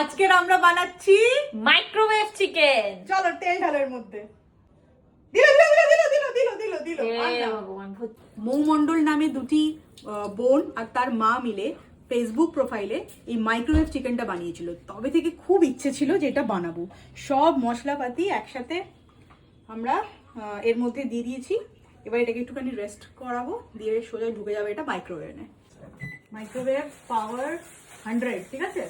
আজকের আমরা বানাচ্ছি মাইক্রোওয়েভ চিকেন। চলো তেল ঢালো এর মধ্যে। দিল মৌমণ্ডল নামে দুটি বোন আর তার মা মিলে ফেসবুক প্রোফাইলে এই মাইক্রোওয়েভ চিকেনটা বানিয়েছিল। তবে থেকে খুব ইচ্ছে ছিল যে এটা বানাবো। সব মশলাপাতি একসাথে আমরা এর মধ্যে দিয়ে দিয়েছি। এবার এটাকে একটুখানি রেস্ট করাবো, দিয়ে সোজা ঢুকে যাবে এটা মাইক্রোওয়েভে। মাইক্রোওয়েভ পাওয়ার 100, ঠিক আছে?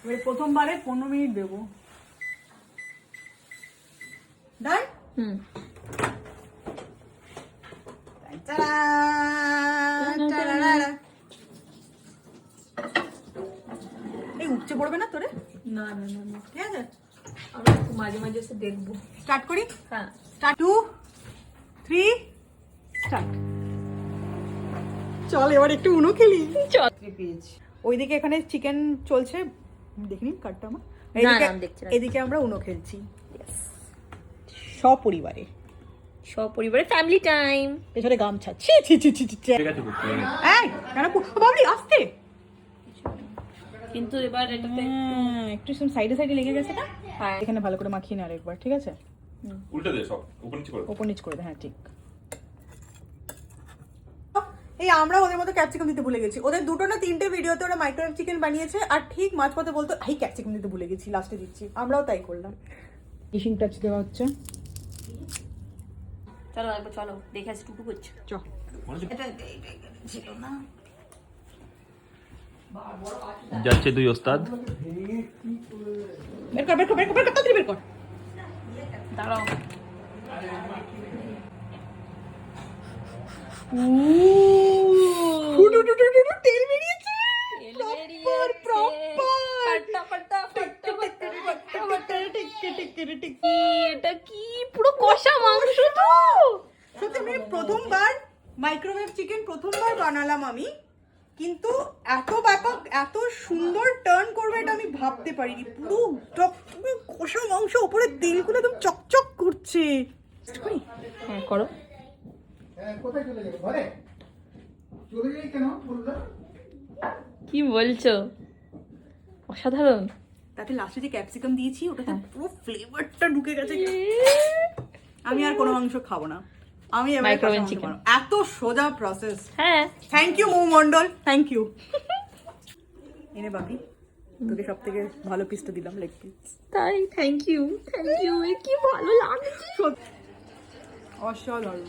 এবার প্রথমবারে 15 মিনিট দেবো। ডান। এই উপচে পড়বে না তোরে? না না না না, ঠিক আছে, আমরা মাঝে মাঝে এসে দেখবো। স্টার্ট করি। হ্যাঁ, স্টার্ট 2 3 স্টার্ট। চল এবার একটু উনো খেলি। চল। ওইদিকে এখানে চিকেন চলছে, দেখিনি কাটটা আমার। না, আমি দেখছি না। এদিকে আমরা উনো খেলছি সপরিবারে। সপরিবারে ফ্যামিলি টাইম। পেছনে গামছা। ছি ছি ছি ছি ছি। এই কেন বাবলি আসতে? কিন্তু এবার এটাতে একটু সাইডে সাইডে লেগে গেছে না? হ্যাঁ, এখানে ভালো করে মাখিয়ে নে আরেকবার, ঠিক আছে? উল্টে দে সব, উপর নিচে করে। ওপর নিচ করে দে, হ্যাঁ ঠিক। এই আমরা ওদের মতো ক্যাপসিকাম দিতে ভুলে গেছি। ওদের দুটো না তিনটে ভিডিওতে ওরা মাইক্রোওয়েভ চিকেন বানিয়েছে, আর ঠিক মাঝপথে বলতো এই ক্যাপসিকাম দিতে ভুলে গেছি, লাস্টে দিচ্ছি। আমরাও তাই করলাম। ফিনিশিং টাচ দেওয়া হচ্ছে। চলো একবার চলো দেখে আসি টুকু করছে। চ এটা ছিল না। যাচ্ছে দুই ওস্তাদ। বের কর বের কর বের কর তাড়াতাড়ি বের কর। দাঁড়াও। তেল বেরিয়েছে। এটা কি পুরো কষা মাংস তো? সত্যি আমি প্রথমবার মাইক্রোওয়েভ চিকেন প্রথমবার বানালাম আমি, কিন্তু এত ব্যাপক এত সুন্দর টার্ন করবে এটা আমি ভাবতে পারিনি। পুরো কষা মাংস, উপরে তেলগুলো একদম চকচক করছে। হ্যাঁ করো। কোথায় চলে যাবে? ঘরে চলে যাই কেন বললো? কি বলছো? অসাধারণ। তাতে লাস্টে যে ক্যাপসিকাম দিয়েছি ওটাতে পুরো ফ্লেভারটা ঢুকে গেছে। আমি আর কোনো মাংস খাবো না, আমি এবারে মাইক্রোওয়েভ কষা মাংস চিকেন। বানাবো। এত সোজা প্রসেস। হ্যাঁ, থ্যাংক ইউ মৌমণ্ডল, থ্যাংক ইউ। এনে বাকি তোকে সব থেকে ভালো পিসটা দিলাম, লেগ পিস। তাই থ্যাংক ইউ কি ভালো লাগছে। অসাধারণ।